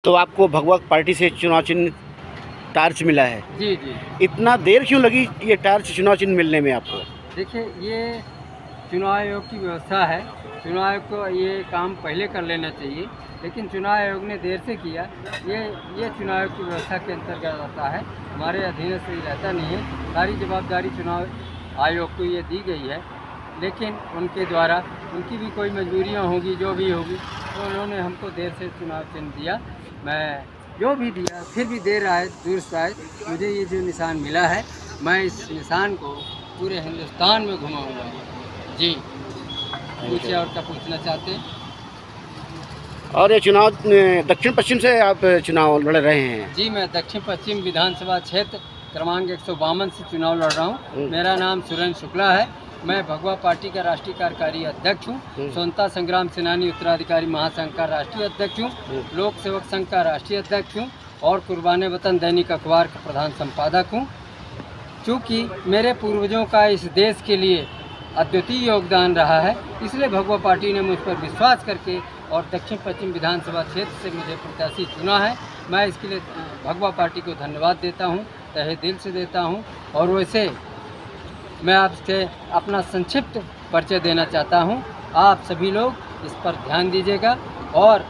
तो आपको भगवा पार्टी से चुनाव चिन्ह टार्च मिला है। जी जी। इतना देर क्यों लगी ये टार्च चुनाव चिन्ह मिलने में आपको? देखिए, ये चुनाव आयोग की व्यवस्था है। चुनाव आयोग को ये काम पहले कर लेना चाहिए, लेकिन चुनाव आयोग ने देर से किया। ये चुनाव आयोग की व्यवस्था के अंतर्गत आता है, हमारे अधीन से रहता नहीं है। सारी जवाबदारी चुनाव आयोग को ये दी गई है, लेकिन उनके द्वारा उनकी भी कोई मजबूरियाँ होंगी, जो भी होगी, तो उन्होंने हमको देर से चुनाव चिन्ह दिया। मैं जो भी दिया, फिर भी देर आए दुरुस्त आए, मुझे ये जो निशान मिला है, मैं इस निशान को पूरे हिंदुस्तान में घुमाऊंगा। जी, पूछिए और क्या पूछना चाहते हैं? और ये चुनाव दक्षिण पश्चिम से आप चुनाव लड़ रहे हैं? जी, मैं दक्षिण पश्चिम विधानसभा क्षेत्र क्रमांक 152 से चुनाव लड़ रहा हूँ। मेरा नाम सुरेंद्र शुक्ला है। मैं भगवा पार्टी का राष्ट्रीय कार्यकारी अध्यक्ष हूँ। स्वतंत्रता संग्राम सेनानी उत्तराधिकारी महासंघ का राष्ट्रीय अध्यक्ष हूँ। लोक सेवक संघ का राष्ट्रीय अध्यक्ष हूँ और कुर्बाने वतन दैनिक अखबार का प्रधान संपादक हूँ। चूँकि मेरे पूर्वजों का इस देश के लिए अद्वितीय योगदान रहा है, इसलिए भगवा पार्टी ने मुझ पर विश्वास करके और दक्षिण पश्चिम विधानसभा क्षेत्र से मुझे प्रत्याशी चुना है। मैं इसके लिए भगवा पार्टी को धन्यवाद देता हूँ, तहे दिल से देता हूँ। और वैसे मैं आपसे अपना संक्षिप्त परिचय देना चाहता हूँ। आप सभी लोग इस पर ध्यान दीजिएगा और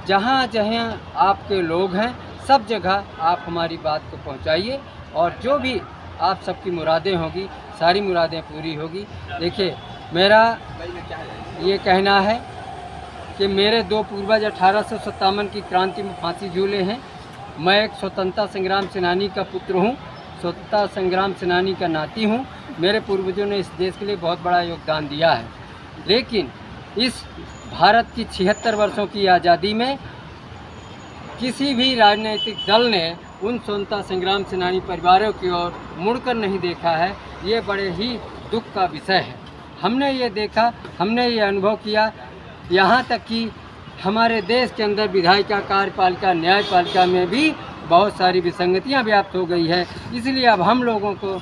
जहाँ जहाँ आपके लोग हैं, सब जगह आप हमारी बात को पहुँचाइए और जो भी आप सबकी मुरादें होगी, सारी मुरादें पूरी होगी। देखिए, मेरा ये कहना है कि मेरे दो पूर्वज 1857 की क्रांति में फांसी झूले हैं। मैं एक स्वतंत्रता संग्राम सेनानी का पुत्र हूँ, स्वतंत्रता संग्राम सेनानी का नाती हूँ। मेरे पूर्वजों ने इस देश के लिए बहुत बड़ा योगदान दिया है, लेकिन इस भारत की 76 वर्षों की आज़ादी में किसी भी राजनीतिक दल ने उन स्वतंत्रता संग्राम सेनानी परिवारों की ओर मुड़कर नहीं देखा है। ये बड़े ही दुख का विषय है। हमने ये देखा, हमने ये अनुभव किया, यहाँ तक कि हमारे देश के अंदर विधायिका, कार्यपालिका, न्यायपालिका में भी बहुत सारी विसंगतियाँ व्याप्त हो गई है। इसलिए अब हम लोगों को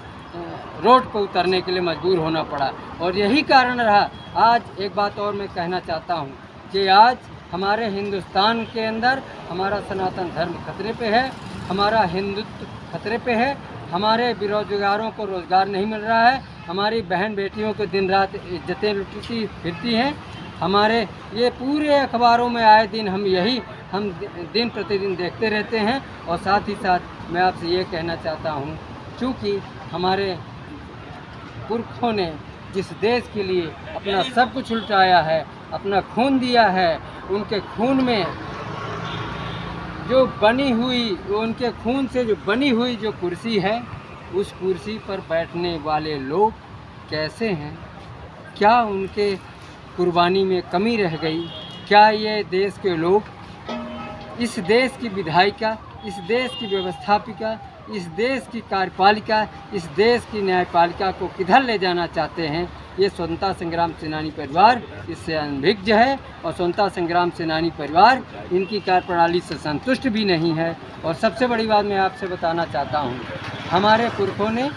रोड पर उतरने के लिए मजबूर होना पड़ा और यही कारण रहा। आज एक बात और मैं कहना चाहता हूँ कि आज हमारे हिंदुस्तान के अंदर हमारा सनातन धर्म खतरे पे है, हमारा हिंदुत्व खतरे पे है, हमारे बेरोजगारों को रोज़गार नहीं मिल रहा है, हमारी बहन बेटियों को दिन रात इज्जतें लुटती फिरती हैं। हमारे ये पूरे अखबारों में आए दिन हम दिन प्रतिदिन देखते रहते हैं। और साथ ही साथ मैं आपसे ये कहना चाहता हूँ, चूँकि हमारे पुरखों ने जिस देश के लिए अपना सब कुछ लुटाया है, अपना खून दिया है, उनके खून में जो बनी हुई, उनके खून से जो बनी हुई जो कुर्सी है, उस कुर्सी पर बैठने वाले लोग कैसे हैं? क्या उनके कुर्बानी में कमी रह गई? क्या ये देश के लोग इस देश की विधायिका, इस देश की व्यवस्थापिका, इस देश की कार्यपालिका, इस देश की न्यायपालिका को किधर ले जाना चाहते हैं? ये स्वतंत्रता संग्राम सेनानी परिवार इससे अनभिज्ञ है और स्वतंत्रता संग्राम सेनानी परिवार इनकी कार्यप्रणाली से संतुष्ट भी नहीं है। और सबसे बड़ी बात मैं आपसे बताना चाहता हूँ, हमारे पुरखों ने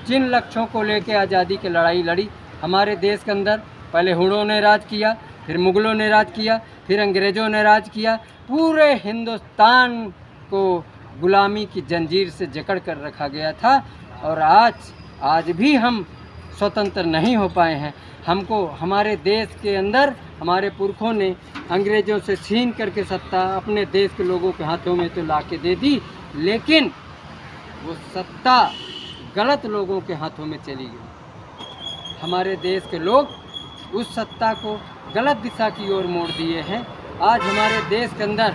जिन लक्ष्यों को लेकर आज़ादी की लड़ाई लड़ी, हमारे देश के अंदर पहले हुड़ों ने राज किया, फिर मुग़लों ने राज किया, फिर अंग्रेज़ों ने राज किया, पूरे हिंदुस्तान को गुलामी की जंजीर से जकड़ कर रखा गया था। और आज भी हम स्वतंत्र नहीं हो पाए हैं। हमको हमारे देश के अंदर हमारे पुरखों ने अंग्रेज़ों से छीन करके सत्ता अपने देश के लोगों के हाथों में तो ला के दे दी, लेकिन वो सत्ता गलत लोगों के हाथों में चली गई। हमारे देश के लोग उस सत्ता को गलत दिशा की ओर मोड़ दिए हैं। आज हमारे देश के अंदर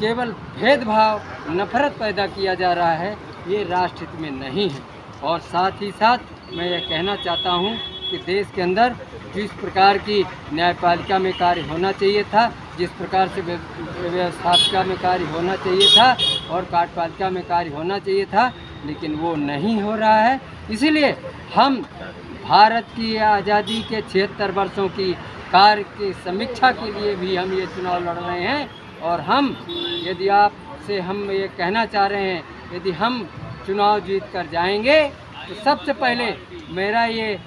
केवल भेदभाव, नफरत पैदा किया जा रहा है, ये राष्ट्रहित में नहीं है। और साथ ही साथ मैं ये कहना चाहता हूँ कि देश के अंदर जिस प्रकार की न्यायपालिका में कार्य होना चाहिए था, जिस प्रकार से व्यवस्थापिका में कार्य होना चाहिए था और कार्यपालिका में कार्य होना चाहिए था, लेकिन वो नहीं हो रहा है। इसीलिए हम भारत की आज़ादी के 76 वर्षों की कार्य की समीक्षा के लिए भी हम ये चुनाव लड़ रहे हैं। और यदि आपसे हम ये कहना चाह रहे हैं, यदि हम चुनाव जीत कर जाएंगे तो सबसे पहले मेरा ये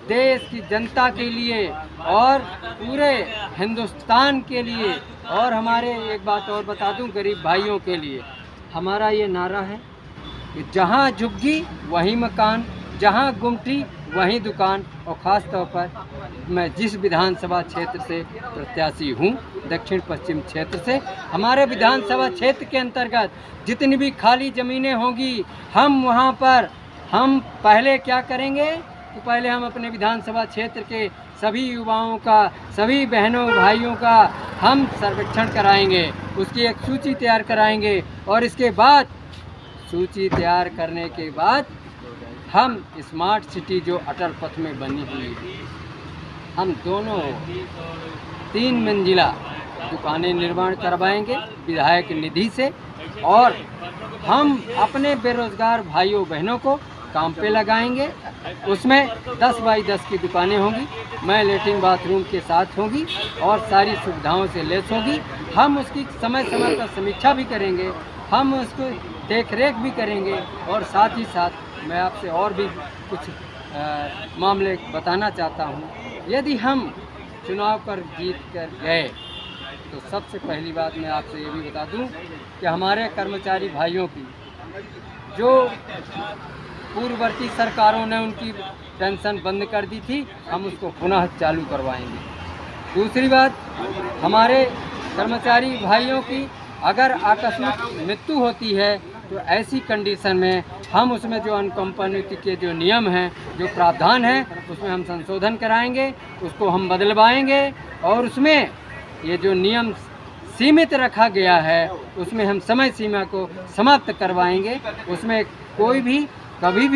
देश की जनता के लिए और पूरे हिंदुस्तान के लिए, और हमारे एक बात और बता दूं, गरीब भाइयों के लिए हमारा ये नारा है कि जहाँ झुग्गी वहीं मकान, जहाँ गुमटी वहीं दुकान। और ख़ास तौर पर मैं जिस विधानसभा क्षेत्र से प्रत्याशी हूँ, दक्षिण पश्चिम क्षेत्र से, हमारे विधानसभा क्षेत्र के अंतर्गत जितनी भी खाली ज़मीनें होंगी, हम वहाँ पर हम पहले क्या करेंगे, तो पहले हम अपने विधानसभा क्षेत्र के सभी युवाओं का, सभी बहनों भाइयों का हम सर्वेक्षण कराएंगे, उसकी एक सूची तैयार कराएंगे, और इसके बाद सूची तैयार करने के बाद हम स्मार्ट सिटी जो अटल पथ में बनी हुई है, हम दोनों 3 मंजिला दुकानें निर्माण करवाएंगे विधायक निधि से, और हम अपने बेरोजगार भाइयों बहनों को काम पे लगाएंगे। उसमें 10 बाई 10 की दुकानें होंगी, मैं लेटरिन बाथरूम के साथ होंगी और सारी सुविधाओं से लैस होगी। हम उसकी समय समय पर समीक्षा भी करेंगे, हम उसको देख रेख भी करेंगे, और साथ ही साथ मैं आपसे और भी कुछ मामले बताना चाहता हूँ। यदि हम चुनाव पर जीत कर गए तो सबसे पहली बात मैं आपसे ये भी बता दूं कि हमारे कर्मचारी भाइयों की जो पूर्ववर्ती सरकारों ने उनकी पेंशन बंद कर दी थी, हम उसको पुनः चालू करवाएंगे। दूसरी बात, हमारे कर्मचारी भाइयों की अगर आकस्मिक मृत्यु होती है तो ऐसी कंडीशन में हम उसमें जो अनकम्पनिटी के जो नियम हैं, जो प्रावधान हैं, उसमें हम संशोधन कराएंगे, उसको हम बदलवाएंगे, और उसमें ये जो नियम सीमित रखा गया है उसमें हम समय सीमा को समाप्त करवाएंगे। उसमें कोई भी कभी भी